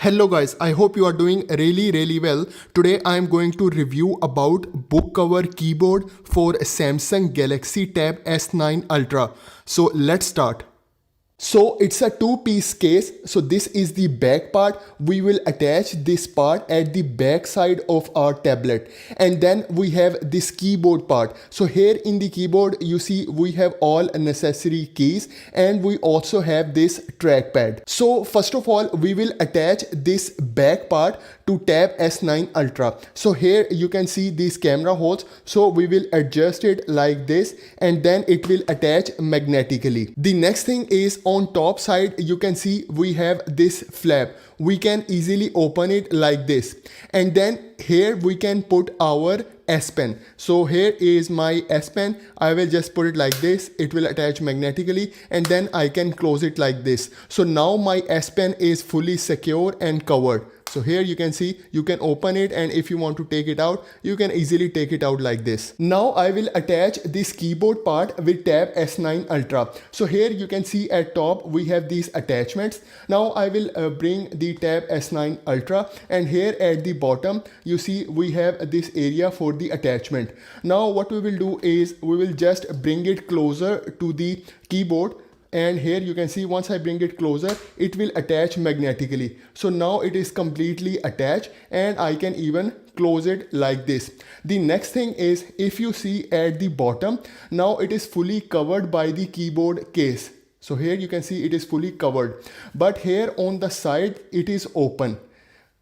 Hello guys, I hope you are doing really well. Today I am going to review about book cover keyboard for Samsung Galaxy Tab S9 Ultra. So let's start. So it's a two-piece case. So this is the back part. We will attach this part at the back side of our tablet, and then we have this keyboard part. So here in the keyboard you see we have all necessary keys, and we also have this trackpad. So first of all we will attach this back part to Tab S9 Ultra. So here you can see these camera holes. So we will adjust it like this, and then it will attach magnetically. The next thing is on top side you can see we have this flap. We can easily open it like this, and then here we can put our S Pen. So here is my S Pen. I will just put it like this. It will attach magnetically, and then I can close it like this. So now my S Pen is fully secure and covered. So here you can see you can open it, and if you want to take it out, you can easily take it out like this. Now I will attach this keyboard part with Tab S9 Ultra. So here you can see at top we have these attachments. Now I will bring the Tab S9 Ultra, and here at the bottom you see we have this area for the attachment. Now what we will do is we will just bring it closer to the keyboard, and here you can see once I bring it closer it will attach magnetically. So now it is completely attached, and I can even close it like this. The next thing is, if you see at the bottom, now it is fully covered by the keyboard case. So here you can see it is fully covered, but here on the side it is open.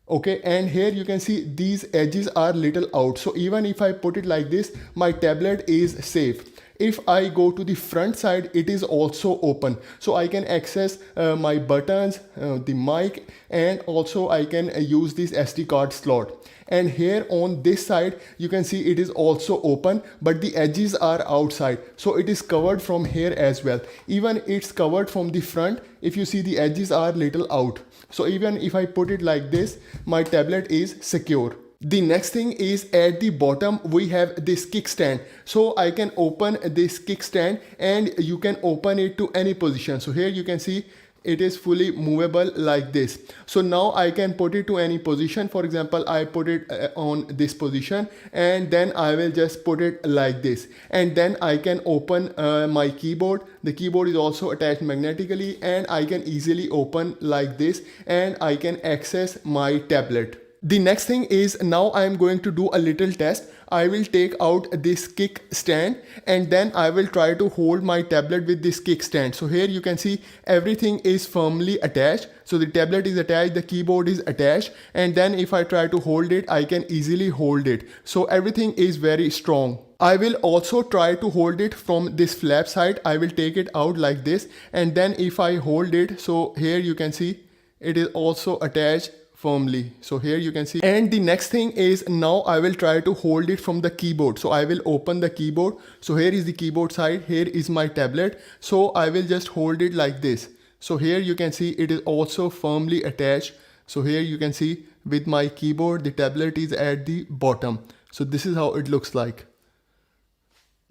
Okay, and here you can see these edges are little out. So even if I put it like this, my tablet is safe. If I go to the front side, it is also open. So I can access my buttons, the mic, and also I can use this SD card slot. And here on this side, you can see it is also open, but the edges are outside. So it is covered from here as well. Even it's covered from the front. If you see, the edges are little out. So even if I put it like this, my tablet is secure. The next thing is at the bottom we have this kickstand. So I can open this kickstand, and you can open it to any position. So here you can see it is fully movable like this. So now I can put it to any position. For example, I put it on this position, and then I will just put it like this, and then I can open my keyboard. The keyboard is also attached magnetically, and I can easily open like this, and I can access my tablet. The next thing is, now I am going to do a little test. I will take out this kickstand, and then I will try to hold my tablet with this kickstand. So here you can see everything is firmly attached. So the tablet is attached, the keyboard is attached, and then if I try to hold it, I can easily hold it. So everything is very strong. I will also try to hold it from this flap side. I will take it out like this, and then if I hold it, so here you can see it is also attached firmly. So here you can see, and the next thing is, now I will try to hold it from the keyboard. So I will open the keyboard. So here is the keyboard side, here is my tablet. So I will just hold it like this. So here you can see it is also firmly attached. So here you can see with my keyboard, the tablet is at the bottom. So this is how it looks like.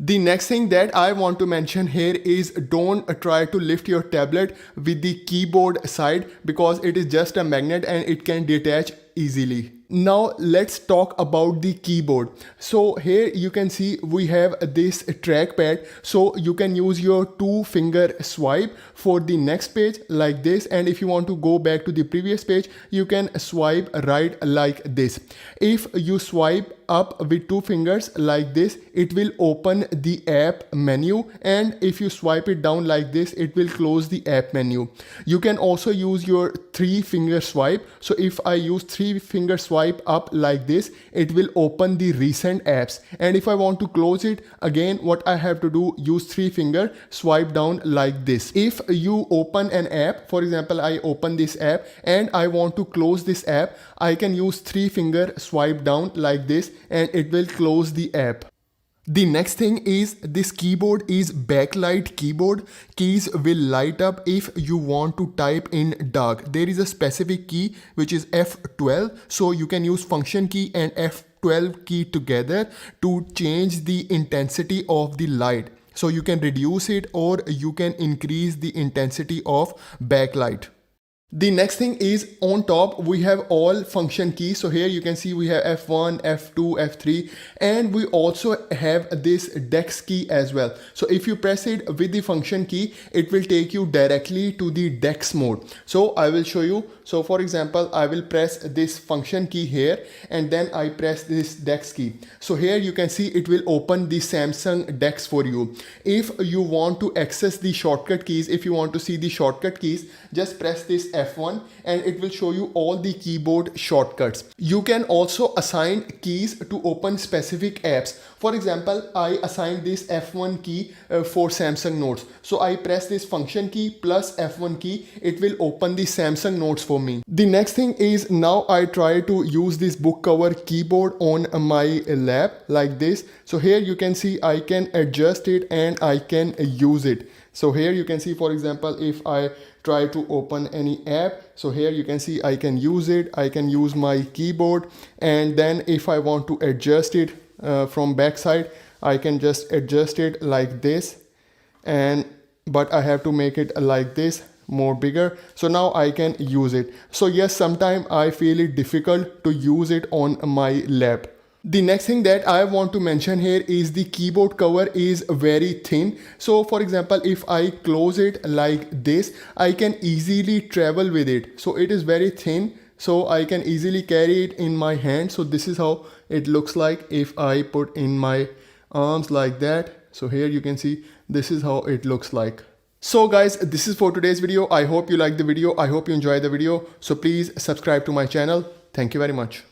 The next thing that I want to mention here is, don't try to lift your tablet with the keyboard side, because it is just a magnet and it can detach easily. Now let's talk about the keyboard. So here you can see we have this trackpad. So you can use your 2-finger swipe for the next page like this, and if you want to go back to the previous page, you can swipe right like this. If you swipe up with 2 fingers like this, it will open the app menu, and if you swipe it down like this, it will close the app menu. You can also use your 3-finger swipe. So if I use 3-finger swipe up like this, it will open the recent apps, and if I want to close it again, what I have to do, use 3-finger swipe down like this. If you open an app, for example I open this app and I want to close this app, I can use 3-finger swipe down like this, and it will close the app. The next thing is, this keyboard is backlight keyboard. Keys will light up if you want to type in dark. There is a specific key which is F12. So you can use function key and F12 key together to change the intensity of the light. So you can reduce it, or you can increase the intensity of backlight. The next thing is on top we have all function keys. So here you can see we have F1, F2, F3, and we also have this dex key as well. So if you press it with the function key, it will take you directly to the dex mode. So I will show you. So for example, I will press this function key here and then I press this dex key. So here you can see it will open the Samsung dex for you. If you want to access the shortcut keys, if you want to see the shortcut keys, just press this F1 and it will show you all the keyboard shortcuts. You can also assign keys to open specific apps. For example, I assigned this F1 key for Samsung Notes. So I press this function key plus F1 key, it will open the Samsung Notes for me. The next thing is now I try to use this book cover keyboard on my lap like this. So here you can see I can adjust it and I can use it. So here you can see, for example, if I try to open any app, so here you can see I can use it, I can use my keyboard, and then if I want to adjust it from backside, I can just adjust it like this, but I have to make it like this, more bigger. So now I can use it. So yes, sometimes I feel it difficult to use it on my lap. The next thing that I want to mention here is the keyboard cover is very thin. So for example, if I close it like this, I can easily travel with it. So it is very thin, so I can easily carry it in my hand. So this is how it looks like if I put in my arms like that. So here you can see this is how it looks like. So guys, this is for today's video. I hope you liked the video. I hope you enjoyed the video. So please subscribe to my channel. Thank you very much.